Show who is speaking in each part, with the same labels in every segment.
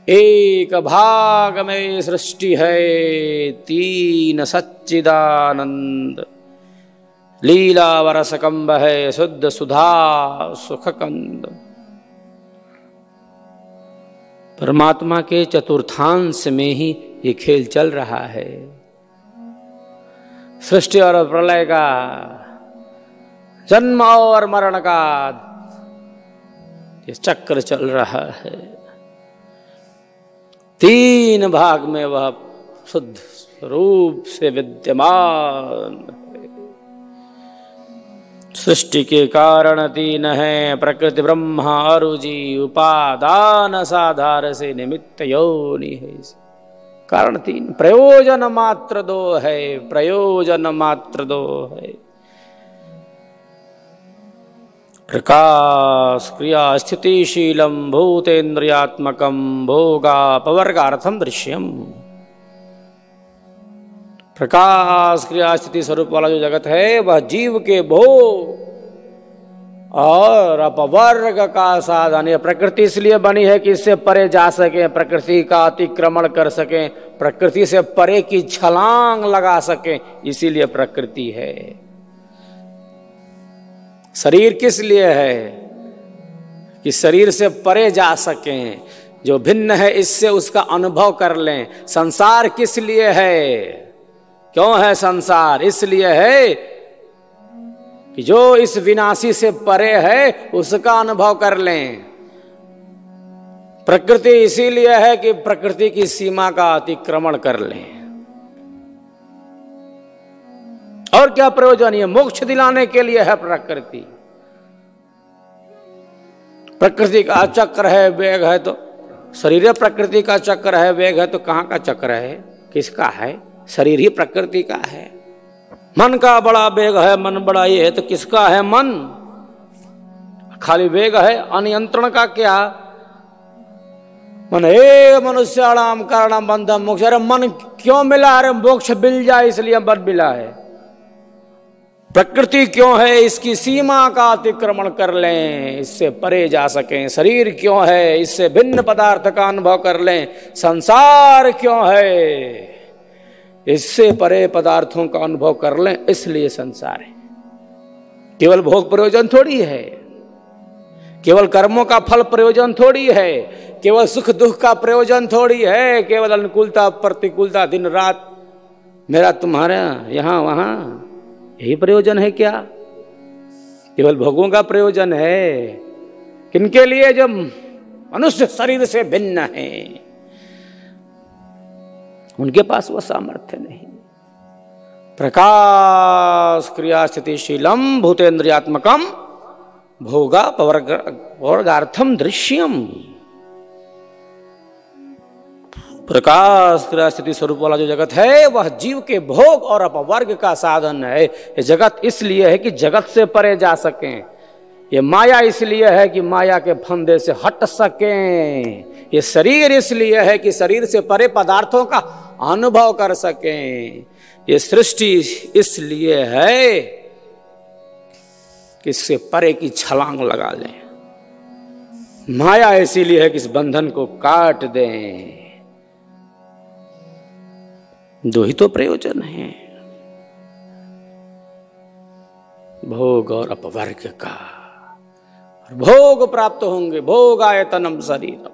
Speaker 1: एक भाग में सृष्टि है, तीन सच्चिदानंद, लीला वरस कंब है, शुद्ध सुधा सुख कंद। परमात्मा के चतुर्थांश में ही ये खेल चल रहा है। सृष्टि और प्रलय का, जन्म और मरण का ये चक्र चल रहा है। तीन भाग में वह शुद्ध स्वरूप से विद्यमान है। सृष्टि के कारण तीन हैं, प्रकृति ब्रह्मा अरुजी, उपादान साधार से निमित्त योनि है। कारण तीन, प्रयोजन मात्र दो है, प्रयोजन मात्र दो है। प्रकाश क्रिया स्थितिशीलम भूतेन्द्रियात्मकम भोगापवर्गार्थम दृश्यम। प्रकाश क्रिया स्थिति स्वरूप वाला जो जगत है वह जीव के भोग और अपवर्ग का साधन है। प्रकृति इसलिए बनी है कि इससे परे जा सके, प्रकृति का अतिक्रमण कर सके, प्रकृति से परे की छलांग लगा सके, इसीलिए प्रकृति है। शरीर किस लिए है? कि शरीर से परे जा सकें, जो भिन्न है इससे उसका अनुभव कर लें। संसार किस लिए है? क्यों है संसार? इसलिए है कि जो इस विनाशी से परे है उसका अनुभव कर लें। प्रकृति इसीलिए है कि प्रकृति की सीमा का अतिक्रमण कर लें। और क्या प्रयोजन? ये मोक्ष दिलाने के लिए है प्रकृति। प्रकृति का चक्र है, वेग है, तो शरीर प्रकृति का चक्र है, वेग है, तो कहां का चक्र है? किसका है? शरीर ही प्रकृति का है। मन का बड़ा वेग है, मन बड़ा ये है, तो किसका है? मन। खाली वेग है, अनियंत्रण का क्या? मन हे मनुष्याणाम कारणम बंधम मोक्ष। अरे मन क्यों मिला? अरे मोक्ष मिल जाए इसलिए मन मिला है। प्रकृति क्यों है? इसकी सीमा का अतिक्रमण कर लें, इससे परे जा सकें। शरीर क्यों है? इससे भिन्न पदार्थ का अनुभव कर लें। संसार क्यों है? इससे परे पदार्थों का अनुभव कर लें, इसलिए संसार है। केवल भोग प्रयोजन थोड़ी है, केवल कर्मों का फल प्रयोजन थोड़ी है, केवल सुख दुख का प्रयोजन थोड़ी है, केवल अनुकूलता प्रतिकूलता दिन रात मेरा तुम्हारा यहां वहां, यही प्रयोजन है क्या? केवल भोगों का प्रयोजन है। किनके लिए? जो मनुष्य शरीर से भिन्न है, उनके पास वह सामर्थ्य नहीं। प्रकाश क्रिया स्थितिशीलम भूतेन्द्रियात्मकम भोगापवर्गार्थम दृश्यम। प्रकाश क्रिया स्थिति स्वरूप वाला जो जगत है वह जीव के भोग और अपवर्ग का साधन है। ये जगत इसलिए है कि जगत से परे जा सकें। ये माया इसलिए है कि माया के फंदे से हट सकें। ये शरीर इसलिए है कि शरीर से परे पदार्थों का अनुभव कर सकें। ये सृष्टि इसलिए है कि इससे परे की छलांग लगा लें। माया इसीलिए है कि इस बंधन को काट दें। दो ही तो प्रयोजन है, भोग और अपवर्ग का। भोग प्राप्त होंगे, भोग आयतनम शरीरम।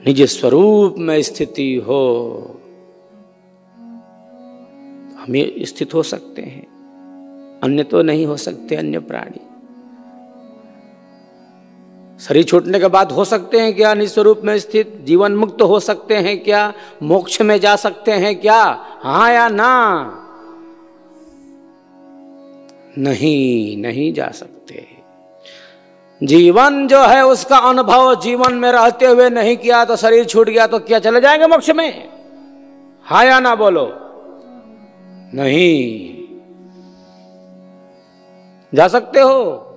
Speaker 1: निज स्वरूप में स्थिति हो, हम ये स्थित हो सकते हैं, अन्य तो नहीं हो सकते। अन्य प्राणी शरीर छूटने के बाद हो सकते हैं क्या निज स्वरूप में स्थित? जीवन मुक्त हो सकते हैं क्या? मोक्ष में जा सकते हैं क्या? हाँ या ना? नहीं, नहीं जा सकते। जीवन जो है उसका अनुभव जीवन में रहते हुए नहीं किया तो शरीर छूट गया तो क्या चले जाएंगे मोक्ष में? हाँ या ना बोलो? नहीं। जा सकते हो?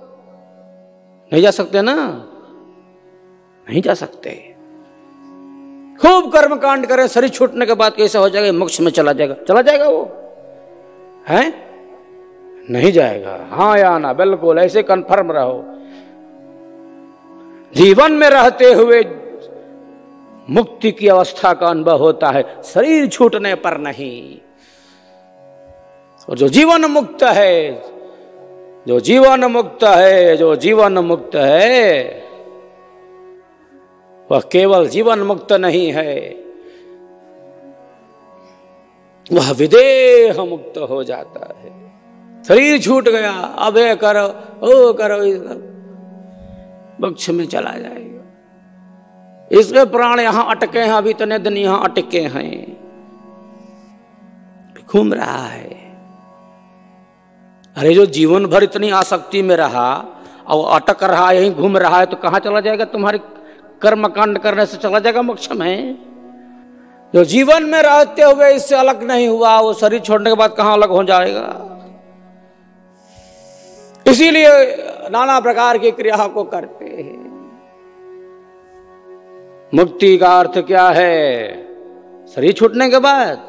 Speaker 1: नहीं जा सकते ना? नहीं जा सकते। खूब कर्म कांड करें, शरीर छूटने के बाद कैसा हो जाएगा? मोक्ष में चला जाएगा। चला जाएगा वो? है? नहीं जाएगा। हाँ या ना? बिल्कुल ऐसे कंफर्म रहो। जीवन में रहते हुए मुक्ति की अवस्था का अनुभव होता है, शरीर छूटने पर नहीं। और जो जीवन मुक्त है, जो जीवन मुक्त है, जो जीवन मुक्त है, वह केवल जीवन मुक्त नहीं है, वह विदेह मुक्त हो जाता है। शरीर छूट गया, अब ये करो, ओ करो, मोक्ष में चला जाएगा। इसके प्राण यहां अटके हैं, अभी इतने दिन यहां अटके हैं, घूम रहा है। अरे जो जीवन भर इतनी आसक्ति में रहा और अटक रहा, यहीं घूम रहा है, तो कहां चला जाएगा? तुम्हारे कर्मकांड करने से चला जाएगा मोक्ष में। जो जीवन में रहते हुए इससे अलग नहीं हुआ, वो शरीर छोड़ने के बाद कहां अलग हो जाएगा? इसीलिए नाना प्रकार की क्रिया को करते हैं। मुक्ति का अर्थ क्या है? शरीर छूटने के बाद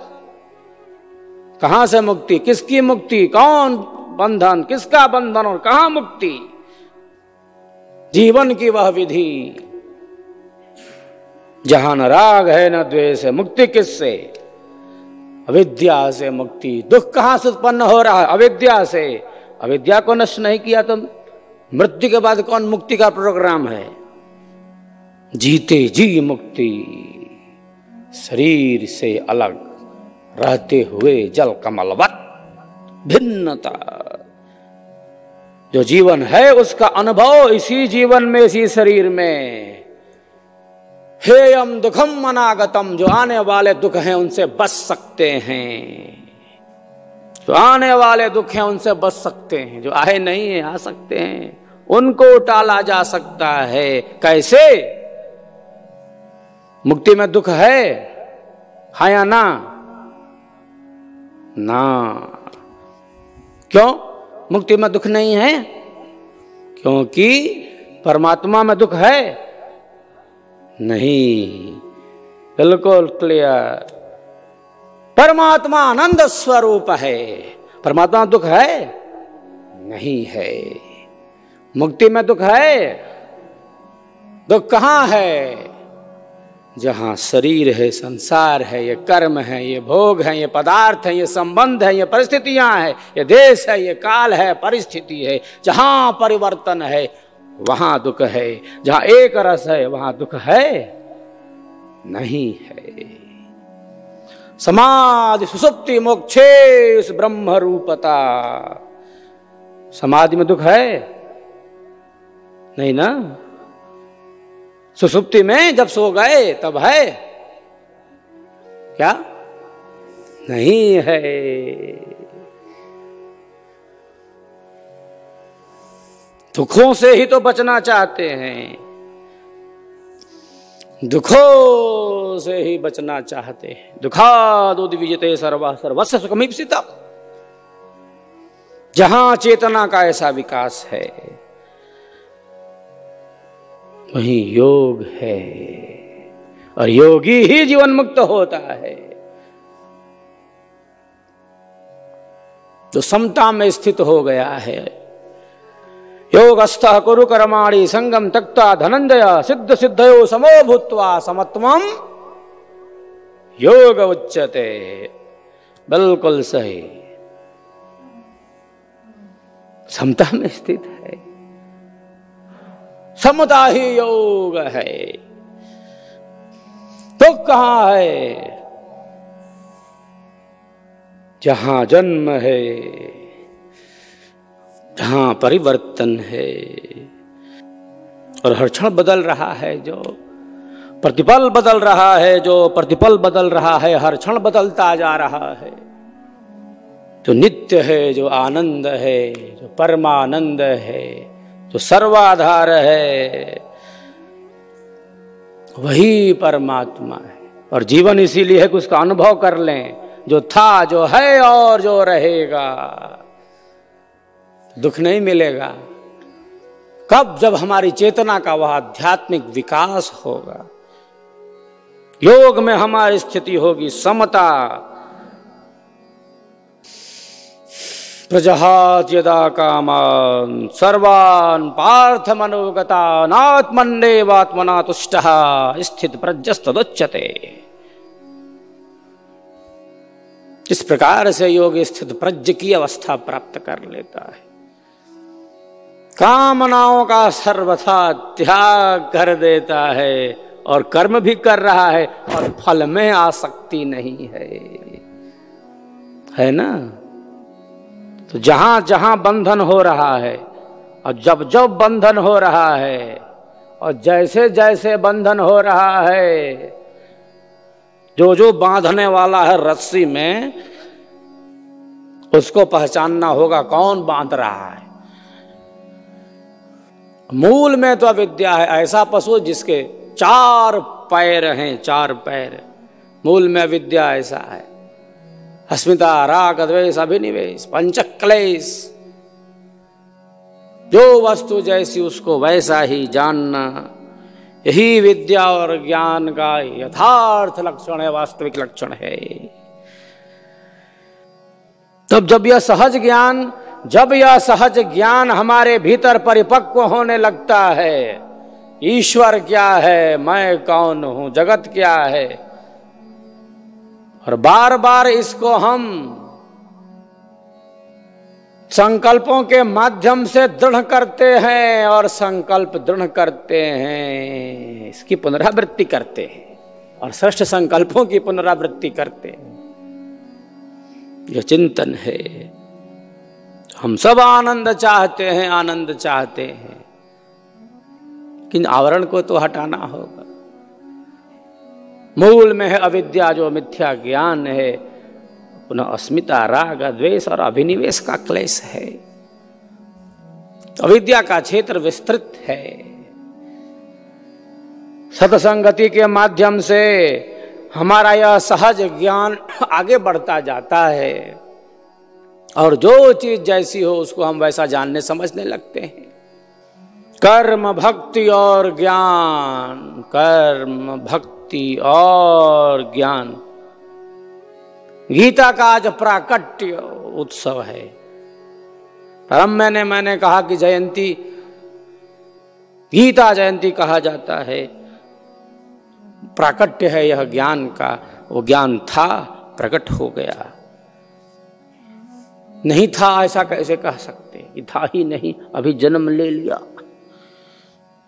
Speaker 1: कहां से मुक्ति? किसकी मुक्ति? कौन बंधन? किसका बंधन और कहां मुक्ति? जीवन की वह विधि जहां न राग है न द्वेष है। मुक्ति किससे? अविद्या से मुक्ति। दुख कहां से उत्पन्न हो रहा है? अविद्या से। अविद्या को नष्ट नहीं किया तो मृत्यु के बाद कौन मुक्ति का प्रोग्राम है? जीते जी मुक्ति, शरीर से अलग रहते हुए जल कमलवत भिन्नता। जो जीवन है उसका अनुभव इसी जीवन में, इसी शरीर में। हेयम दुखम अनागतम, जो आने वाले दुख हैं उनसे बच सकते हैं। जो आने वाले दुख हैं उनसे बच सकते हैं, जो आए नहीं है आ सकते हैं, उनको टाला जा सकता है। कैसे? मुक्ति में दुख है या ना? ना। क्यों मुक्ति में दुख नहीं है? क्योंकि परमात्मा में दुख है नहीं। बिल्कुल क्लियर। परमात्मा आनंद स्वरूप है, परमात्मा दुख है नहीं है। मुक्ति में दुख है। दुख कहां है? जहां शरीर है, संसार है, ये कर्म है, ये भोग है, ये पदार्थ है, ये संबंध है, ये परिस्थितियां है, ये देश है, ये काल है, परिस्थिति है। जहां परिवर्तन है वहां दुख है। जहां एक रस है वहां दुख है नहीं है। समाधि सुसुप्ति मोक्षेश ब्रह्म रूपता। समाधि में दुख है नहीं ना? सुसुप्ति में जब सो गए तब है क्या? नहीं है। दुखों से ही तो बचना चाहते हैं, दुखों से ही बचना चाहते हैं। दुखादुद्विजते सर्वः सर्वस्य सुखमीप्सितम्। जहां चेतना का ऐसा विकास है वहीं योग है, और योगी ही जीवन मुक्त होता है। जो समता में स्थित हो गया है। योगस्थः कुरु कर्माणि संगम त्यक्त्वा धनंजय सिद्ध सिद्धयो समो भूत्वा समत्वम योग उच्यते। बिल्कुल सही। समता में स्थित है, समता ही योग है। तो कहां है? जहां जन्म है, जहां परिवर्तन है, और हर क्षण बदल रहा है, जो प्रतिपल बदल रहा है, जो प्रतिपल बदल रहा है, हर क्षण बदलता जा रहा है। जो नित्य है, जो आनंद है, जो परमानंद है, जो सर्वाधार है, वही परमात्मा है। और जीवन इसीलिए है कि उसका अनुभव कर लें, जो था, जो है और जो रहेगा। दुख नहीं मिलेगा। कब? जब हमारी चेतना का वह आध्यात्मिक विकास होगा, योग में हमारी स्थिति होगी, समता। प्रजहात यदा कामान सर्वान् पार्थ मनोगतान् आत्मन्नेवात्मना तुष्टः स्थित प्रज्ञस्तदुच्यते। इस प्रकार से योगी स्थित प्रज्ञ की अवस्था प्राप्त कर लेता है, कामनाओं का सर्वथा त्याग कर देता है और कर्म भी कर रहा है और फल में आसक्ति नहीं है ना। तो जहां जहां बंधन हो रहा है और जब जब बंधन हो रहा है और जैसे जैसे बंधन हो रहा है, जो जो बांधने वाला है रस्सी में, उसको पहचानना होगा कौन बांध रहा है। मूल में तो अविद्या है, ऐसा पशु जिसके 4 पैर हैं, 4 पैर, मूल में अविद्या ऐसा है। अस्मिता राग द्वेष अभिनिवेश पंचक्लेश, जो वस्तु जैसी उसको वैसा ही जानना, यही विद्या और ज्ञान का यथार्थ लक्षण है, वास्तविक लक्षण है। तब जब यह सहज ज्ञान हमारे भीतर परिपक्व होने लगता है, ईश्वर क्या है, मैं कौन हूं, जगत क्या है, और बार बार इसको हम संकल्पों के माध्यम से दृढ़ करते हैं और संकल्प दृढ़ करते हैं, इसकी पुनरावृत्ति करते हैं और श्रेष्ठ संकल्पों की पुनरावृत्ति करते हैं। यह चिंतन है। हम सब आनंद चाहते हैं, आनंद चाहते हैं, लेकिन आवरण को तो हटाना होगा। मूल में है अविद्या, जो मिथ्या ज्ञान है, पुनः अस्मिता राग द्वेष और अभिनिवेश का क्लेश है। अविद्या का क्षेत्र विस्तृत है। सत्संगति के माध्यम से हमारा यह सहज ज्ञान आगे बढ़ता जाता है और जो चीज जैसी हो उसको हम वैसा जानने समझने लगते हैं। कर्म भक्ति और ज्ञान, कर्म भक्ति और ज्ञान, गीता का आज प्राकट्य उत्सव है। परम मैंने कहा कि जयंती, गीता जयंती कहा जाता है, प्राकट्य है यह ज्ञान का। वो ज्ञान था, प्रकट हो गया। नहीं था ऐसा कैसे कह सकते कि था ही नहीं, अभी जन्म ले लिया,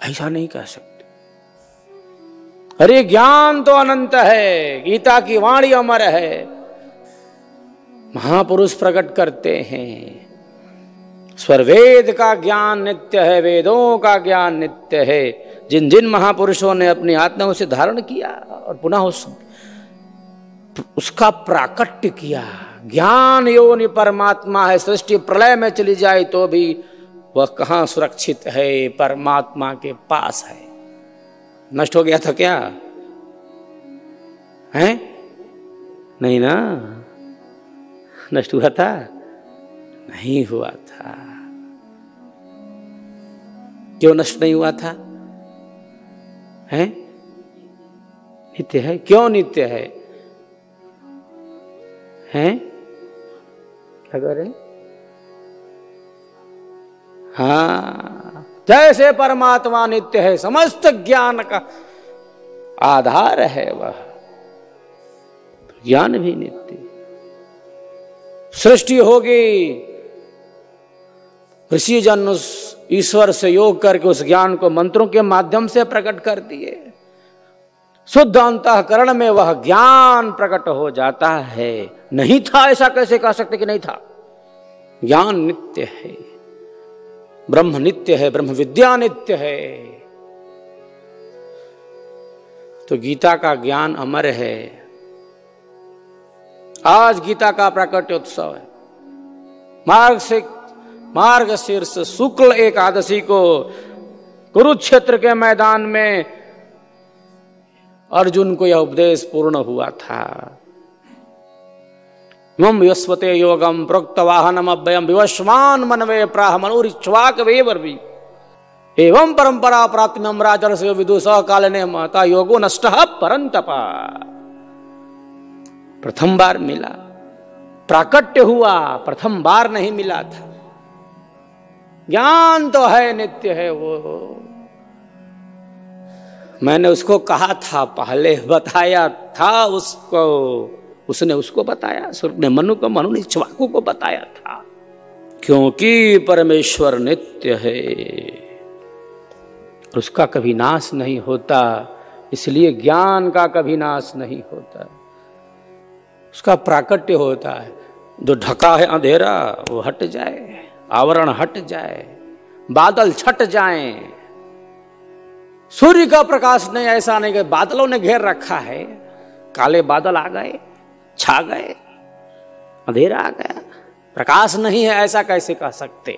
Speaker 1: ऐसा नहीं कह सकते। अरे ज्ञान तो अनंत है, गीता की वाणी अमर है, महापुरुष प्रकट करते हैं। स्वरवेद का ज्ञान नित्य है, वेदों का ज्ञान नित्य है। जिन जिन महापुरुषों ने अपनी आत्माओं से धारण किया और पुनः उसका प्राकट्य किया। ज्ञान योनि परमात्मा है। सृष्टि प्रलय में चली जाए तो भी वह कहां सुरक्षित है, परमात्मा के पास है। नष्ट हो गया था क्या? है नहीं ना? नष्ट हुआ था? नहीं हुआ था। क्यों नष्ट नहीं हुआ था? है नित्य है। क्यों नित्य है? हैं क्या कह रहे? हाँ, जैसे परमात्मा नित्य है, समस्त ज्ञान का आधार है वह, ज्ञान भी नित्य। सृष्टि होगी, ऋषि जन उस ईश्वर से योग करके उस ज्ञान को मंत्रों के माध्यम से प्रकट कर दिए। शुद्ध अंतःकरण में वह ज्ञान प्रकट हो जाता है। नहीं था ऐसा कैसे कह सकते कि नहीं था? ज्ञान नित्य है, ब्रह्म नित्य है, ब्रह्म विद्या नित्य है। तो गीता का ज्ञान अमर है। आज गीता का प्राकट्योत्सव है। मार्गशीर्ष शुक्ल एकादशी को कुरुक्षेत्र के मैदान में अर्जुन को यह उपदेश पूर्ण हुआ था। मम यस्वते योगम प्रोक्त वाहनम अव्ययम विवस्वान मनवे प्राह मनुरिच्वाक वेवर्वी एवं परंपरा प्राप्तिम राजर्षि विदुष कालने महता योगो नष्टः परंतपा। प्रथम बार मिला प्राकट्य हुआ, प्रथम बार नहीं मिला था। ज्ञान तो है, नित्य है वो। मैंने उसको कहा था, पहले बताया था उसको, उसने उसको बताया। सूर्य ने मनु को, मनु ने इक्ष्वाकु को बताया था। क्योंकि परमेश्वर नित्य है, उसका कभी नाश नहीं होता, इसलिए ज्ञान का कभी नाश नहीं होता। उसका प्राकट्य होता है। जो ढका है अंधेरा वो हट जाए, आवरण हट जाए, बादल छट जाएं। सूर्य का प्रकाश नहीं, ऐसा नहीं कि बादलों ने घेर रखा है, काले बादल आ गए, छा गए, अंधेरा आ गया, प्रकाश नहीं है, ऐसा कैसे कह सकते?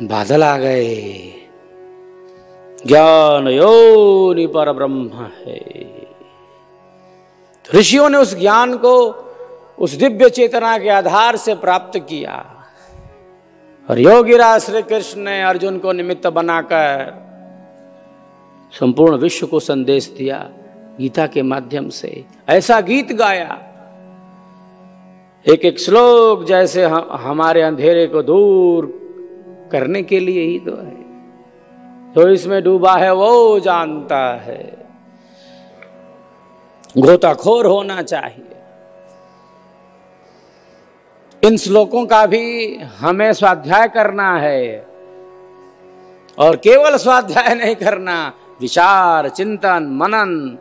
Speaker 1: बादल आ गए। ज्ञान योनि पर ब्रह्म है। ऋषियों ने उस ज्ञान को उस दिव्य चेतना के आधार से प्राप्त किया, और योगीराज श्री कृष्ण ने अर्जुन को निमित्त बनाकर संपूर्ण विश्व को संदेश दिया गीता के माध्यम से। ऐसा गीत गाया, एक एक श्लोक जैसे हमारे अंधेरे को दूर करने के लिए ही तो है। तो इसमें डूबा है वो जानता है। गोताखोर होना चाहिए। इन श्लोकों का भी हमें स्वाध्याय करना है, और केवल स्वाध्याय नहीं करना, विचार, चिंतन, मनन।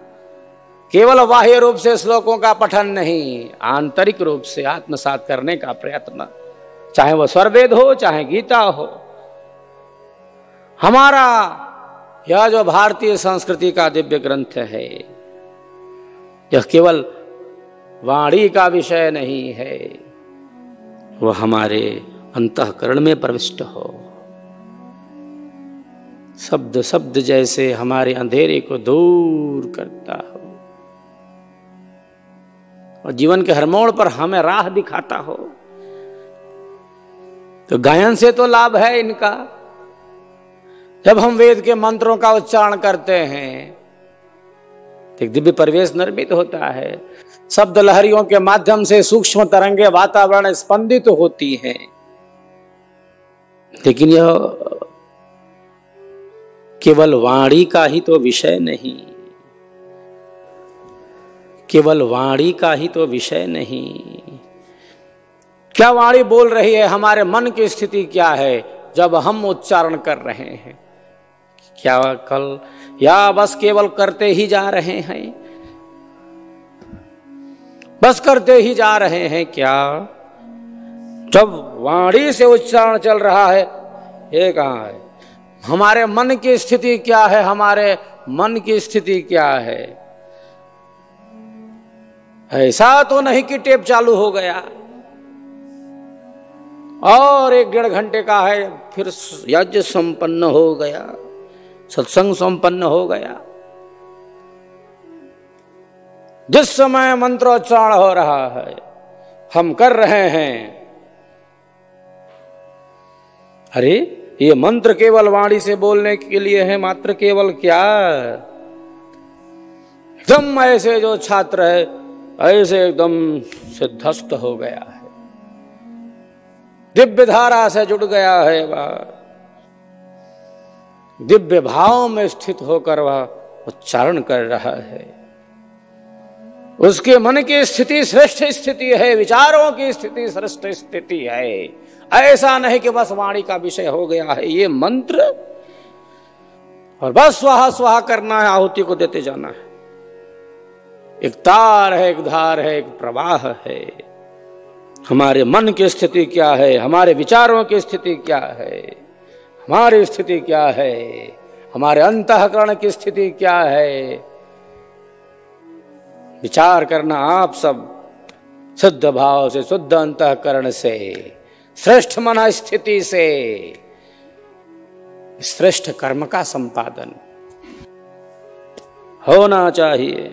Speaker 1: केवल बाह्य रूप से श्लोकों का पठन नहीं, आंतरिक रूप से आत्मसात करने का प्रयत्न, चाहे वह स्वरवेद हो, चाहे गीता हो। हमारा यह जो भारतीय संस्कृति का दिव्य ग्रंथ है, यह केवल वाणी का विषय नहीं है, वह हमारे अंतःकरण में प्रविष्ट हो। शब्द शब्द जैसे हमारे अंधेरे को दूर करता हो, और जीवन के हर मोड़ पर हमें राह दिखाता हो। तो गायन से तो लाभ है इनका। जब हम वेद के मंत्रों का उच्चारण करते हैं तो एक दिव्य परिवेश निर्मित होता है। शब्द लहरियों के माध्यम से सूक्ष्म तरंगे वातावरण स्पंदित होती हैं। लेकिन यह केवल वाणी का ही तो विषय नहीं, केवल वाणी का ही तो विषय नहीं। क्या वाणी बोल रही है? हमारे मन की स्थिति क्या है जब हम उच्चारण कर रहे हैं? क्या कल या बस केवल करते ही जा रहे हैं? बस करते ही जा रहे हैं क्या? जब वाणी से उच्चारण चल रहा है, ये कहाँ है? हमारे मन की स्थिति क्या है? हमारे मन की स्थिति क्या है? ऐसा तो नहीं कि टेप चालू हो गया और 1-1.5 घंटे का है, फिर यज्ञ संपन्न हो गया, सत्संग संपन्न हो गया। जिस समय मंत्रोच्चारण हो रहा है, हम कर रहे हैं, अरे ये मंत्र केवल वाणी से बोलने के लिए है मात्र, केवल क्या? एकदम ऐसे जो छात्र है ऐसे एकदम सिद्धस्त हो गया है, दिव्य धारा से जुड़ गया है, वह दिव्य भाव में स्थित होकर वह उच्चारण कर रहा है। उसके मन की स्थिति श्रेष्ठ स्थिति है, विचारों की स्थिति श्रेष्ठ स्थिति है। ऐसा नहीं कि बस वाणी का विषय हो गया है ये मंत्र और बस स्वाहा स्वाहा करना है, आहुति को देते जाना है। एक तार है, एक धार है, एक प्रवाह है। हमारे मन की स्थिति क्या है? हमारे विचारों की स्थिति क्या है? हमारी स्थिति क्या है? हमारे अंतःकरण की स्थिति क्या है? विचार करना आप सब शुद्ध भाव से, शुद्ध अंतःकरण से, श्रेष्ठ मन स्थिति से, श्रेष्ठ कर्म का संपादन होना चाहिए।